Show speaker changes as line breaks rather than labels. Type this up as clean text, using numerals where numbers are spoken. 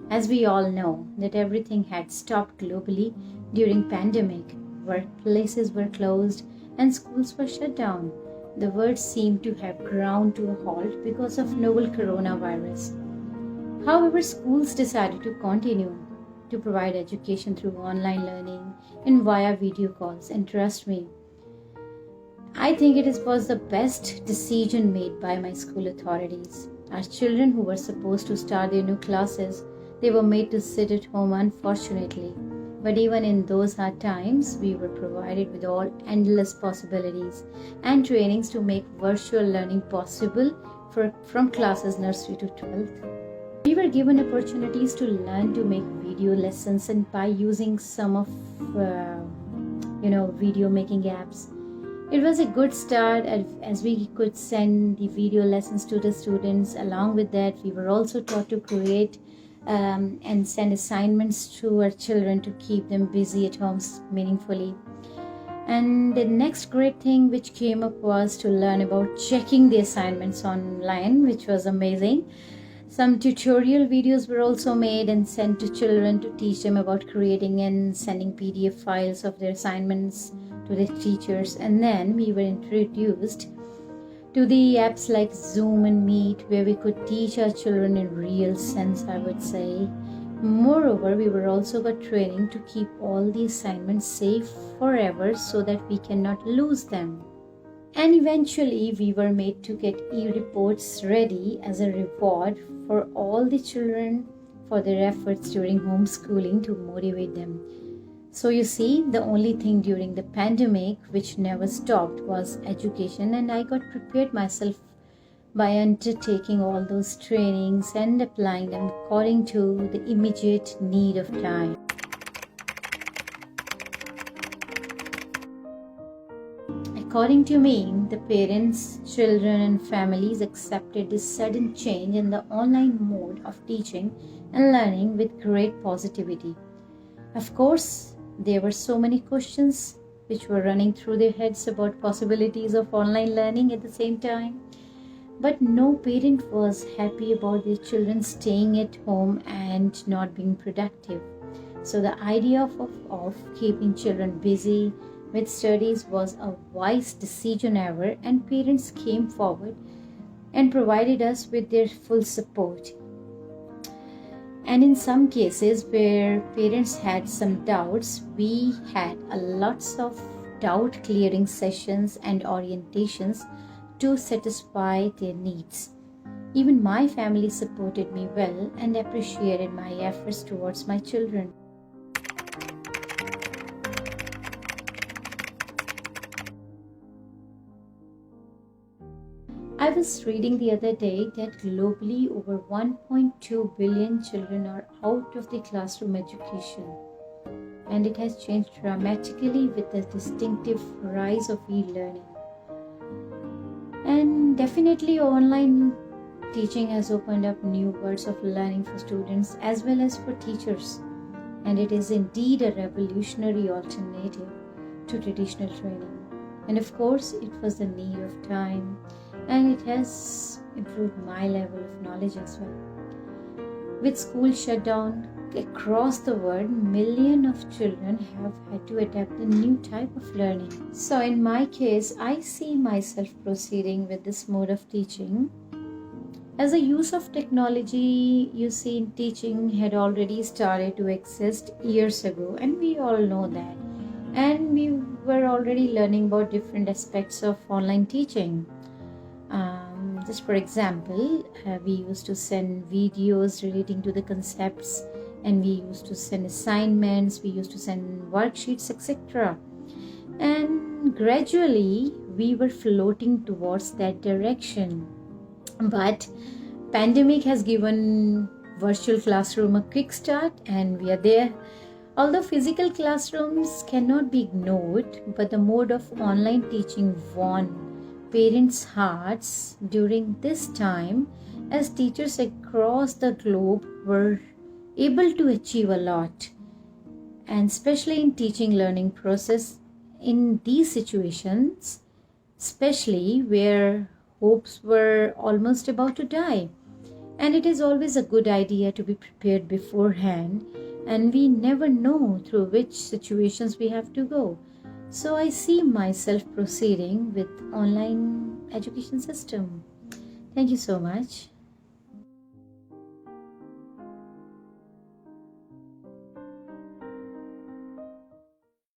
As we all know that everything had stopped globally during pandemic, workplaces were closed and schools were shut down. The world seemed to have ground to a halt because of novel coronavirus. However, schools decided to continue to provide education through online learning and via video calls. And trust me, I think was the best decision made by my school authorities. Our children who were supposed to start their new classes, they were made to sit at home, unfortunately. But even in those hard times, we were provided with all endless possibilities and trainings to make virtual learning possible from classes nursery to 12th. We were given opportunities to learn to make video lessons and by using some of video making apps. It was a good start as we could send the video lessons to the students. Along with that, we were also taught to create and send assignments to our children to keep them busy at home meaningfully. And the next great thing which came up was to learn about checking the assignments online, which was amazing. Some tutorial videos were also made and sent to children to teach them about creating and sending PDF files of their assignments to their teachers. And then we were introduced to the apps like Zoom and Meet, where we could teach our children in real sense, I would say. Moreover, we were also got training to keep all the assignments safe forever so that we cannot lose them. And eventually, we were made to get e-reports ready as a reward for all the children for their efforts during homeschooling to motivate them. So you see, the only thing during the pandemic which never stopped was education, and I got prepared myself by undertaking all those trainings and applying them according to the immediate need of time. According to me, the parents, children and families accepted this sudden change in the online mode of teaching and learning with great positivity. Of course, there were so many questions which were running through their heads about possibilities of online learning at the same time. But no parent was happy about their children staying at home and not being productive. So the idea of keeping children busy with studies was a wise decision ever, and parents came forward and provided us with their full support. And in some cases where parents had some doubts, we had lots of doubt clearing sessions and orientations to satisfy their needs. Even my family supported me well and appreciated my efforts towards my children. I was reading the other day that globally over 1.2 billion children are out of the classroom education, and it has changed dramatically with the distinctive rise of e-learning. And definitely online teaching has opened up new worlds of learning for students as well as for teachers, and it is indeed a revolutionary alternative to traditional training. And of course, it was the need of time, and it has improved my level of knowledge as well. With schools shut down across the world, millions of children have had to adapt a new type of learning. So in my case, I see myself proceeding with this mode of teaching. As the use of technology, you see, in teaching had already started to exist years ago, and we all know that. And we were already learning about different aspects of online teaching. Just for example, we used to send videos relating to the concepts, and we used to send assignments, we used to send worksheets, etc. And gradually we were floating towards that direction. But pandemic has given virtual classroom a quick start, and we are there. Although physical classrooms cannot be ignored, but the mode of online teaching won parents' hearts during this time, as teachers across the globe were able to achieve a lot, and especially in teaching learning process in these situations, especially where hopes were almost about to die. And it is always a good idea to be prepared beforehand, and we never know through which situations we have to go. So I see myself proceeding with online education system. Thank you so much.